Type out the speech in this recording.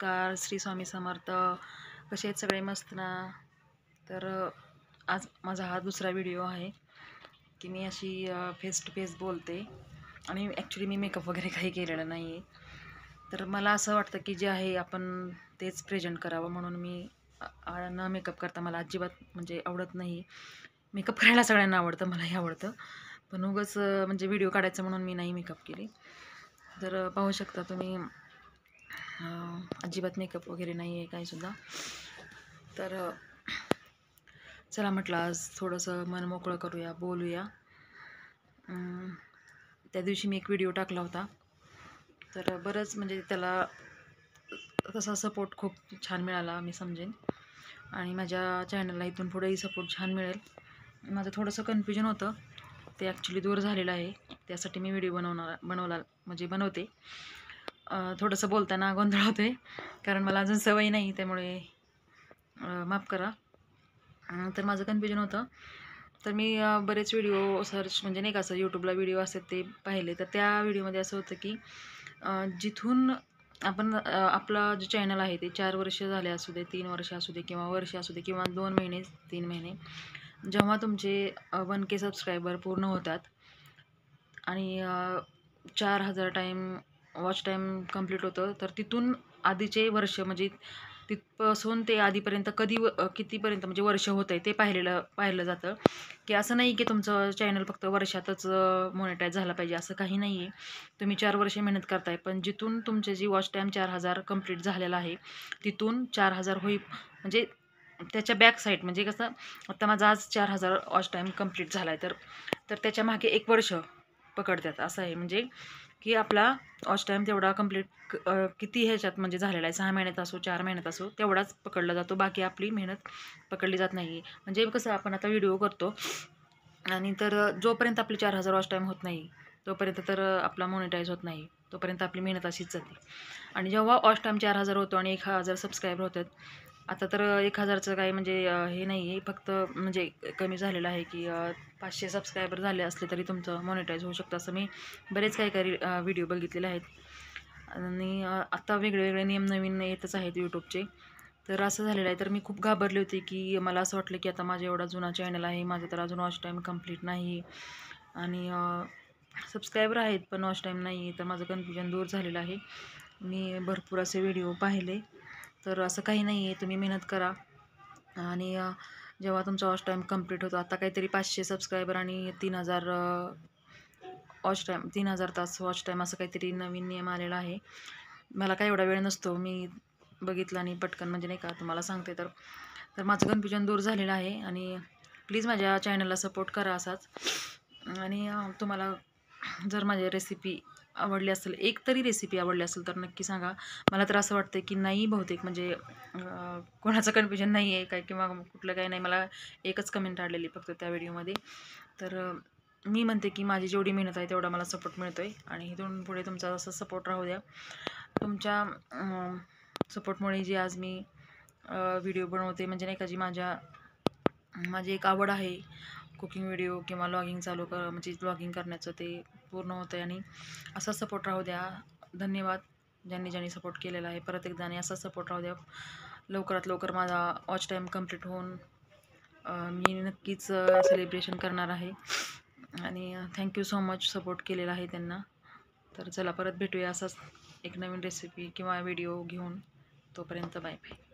नमस्कार, श्री स्वामी समर्थ. कसे आहेत सगळे? मस्त ना? तर आज माझा हा दुसरा व्हिडिओ आहे की मी अशी फेस टू फेस बोलते आणि ॲक्च्युली मी मेकअप वगैरे काही केलेलं नाही आहे. तर मला असं वाटतं की जे आहे आपण तेच प्रेझेंट करावं, म्हणून मी न मेकअप करता मला अजिबात म्हणजे आवडत नाही. मेकअप करायला सगळ्यांना आवडतं, मलाही आवडतं, पण उगाच म्हणजे व्हिडिओ काढायचं म्हणून मी नाही मेकअप केली. तर पाहू शकता तुम्ही, अजिबात मेकअप वगैरे नाही आहे काहीसुद्धा. तर चला म्हटलं आज थोडंसं मन मोकळं करूया, बोलूया. त्या दिवशी मी एक व्हिडिओ टाकला होता, तर बरंच म्हणजे त्याला तसा सपोर्ट खूप छान मिळाला मी समजेन, आणि माझ्या चॅनलला इथून पुढेही सपोर्ट छान मिळेल. माझं थोडंसं कन्फ्युजन होतं, ते ॲक्च्युली दूर झालेलं आहे. त्यासाठी मी व्हिडिओ बनवते. थोडंसं बोलताना गोंधळ होते, कारण मला अजून सवय नाही, त्यामुळे माफ करा. तर माझं कन्फ्युजन होतं, तर मी बरेच व्हिडिओ सर्च म्हणजे नाही का, असं यूट्यूबला व्हिडिओ असतात ते पाहिले. तर त्या व्हिडिओमध्ये असं होतं की जिथून आपण आपला जो चॅनल आहे ते 4 वर्ष झाले असू दे, 3 वर्ष असू दे, किंवा वर्ष असू दे, किंवा 2 महिने 3 महिने, जेव्हा तुमचे 1K सबस्क्रायबर पूर्ण होतात आणि 4000 वॉच टाईम कंप्लीट होतं, तर तिथून आधीचे वर्ष म्हणजे तिथपासून ते आधीपर्यंत कितीपर्यंत म्हणजे वर्ष होतं आहे ते पाहिलं जातं. की असं नाही की तुमचं चॅनल फक्त वर्षातच मॉनिटाईज झालं पाहिजे, असं काही नाही आहे. तुम्ही 4 वर्ष मेहनत करताय, पण जिथून तुमचे जी वॉच टाईम 4000 कंप्लीट झालेला आहे, तिथून 4000 म्हणजे त्याच्या बॅक साईड, म्हणजे कसं, आता माझा आज 4000 वॉच टाईम कंप्लीट झाला आहे, तर त्याच्या मागे 1 वर्ष पकडतात असं आहे. म्हणजे की आपला वॉच टाईम तेवढा कंप्लीट किती ह्याच्यात म्हणजे झालेला आहे, 6 महिन्यात असो 4 महिन्यात असो, तेवढाच पकडला जातो. बाकी आपली मेहनत पकडली जात नाही. म्हणजे कसं, आपण आता व्हिडिओ करतो आणि तर जोपर्यंत आपली 4000 वॉच टाईम होत नाही तोपर्यंत तर आपला मॉनिटाईज होत नाही, तोपर्यंत आपली मेहनत अशीच जाते. आणि जेव्हा वॉच टाईम 4000 होतो आणि 1000 सबस्क्रायबर होतात, आता तर 1000चं काही म्हणजे हे नाही आहे, फक्त म्हणजे कमी झालेलं आहे की 500 सबस्क्रायबर झाले असले तरी तुमचं मॉनिटाईज होऊ शकतं. असं मी बरेच काही व्हिडिओ बघितलेले आहेत. आणि आत्ता वेगळे नियम नवीन येतच आहेत यूट्यूबचे. तर असं झालेलं आहे. तर मी खूप घाबरले होते की मला असं वाटलं की आता माझा एवढा जुना चॅनल आहे, माझं तर अजून वॉच टाईम कंप्लीट नाही आणि सबस्क्रायबर आहेत पण वॉच टाईम नाही आहे. तर माझं कन्फ्युजन दूर झालेलं आहे. मी भरपूर असे व्हिडिओ पाहिले, तर असं काही नाही आहे. तुम्ही मेहनत करा आणि जेव्हा तुमचा वॉच टाईम कंप्लीट होतो, आता काहीतरी 500 सबस्क्रायबर आणि 3000 वॉच टाईम, 3000 तास वॉच टाईम, असं काहीतरी नवीन नियम आलेला आहे. मला काय एवढा वेळ नसतो, मी बघितलं आणि पटकन म्हणजे नाही का तुम्हाला सांगते. तर माझं कन्फ्युजन दूर झालेलं आहे आणि प्लीज माझ्या चॅनलला सपोर्ट करा असाच. आणि तुम्हाला जर माझी रेसिपी आवडली असेल, एक तरी रेसिपी आवडली असेल, तर नक्की सांगा. मला तर असं वाटतं की नाही, बहुतेक म्हणजे कोणाचं कन्फ्युजन नाही आहे काय किंवा कुठलं काही नाही. मला एकच कमेंट आलेली फक्त त्या व्हिडिओमध्ये. तर मी म्हणते की माझी जेवढी मेहनत आहे तेवढा मला सपोर्ट मिळतो आहे, आणि इथून पुढे तुमचा असं सपोर्ट राहू द्या. तुमच्या सपोर्टमुळे जी आज मी व्हिडिओ बनवते, म्हणजे नाही का, जी माझी एक आवड आहे कुकिंग व्हिडिओ किंवा लॉगिंग म्हणजे ब्लॉगिंग करण्याचं, ते पूर्ण होतं आहे. आणि असा सपोर्ट राहू द्या. धन्यवाद ज्यांनी सपोर्ट केलेला आहे. परत एकदा आणि असा सपोर्ट राहू द्या. लवकरात लवकर माझा वॉच टाईम कंप्लीट होऊन मी नक्कीच सेलिब्रेशन करणार आहे. आणि थँक्यू सो मच सपोर्ट केलेला आहे त्यांना. तर चला, परत भेटूया असाच एक नवीन रेसिपी किंवा व्हिडिओ घेऊन. तोपर्यंत बाय बाय.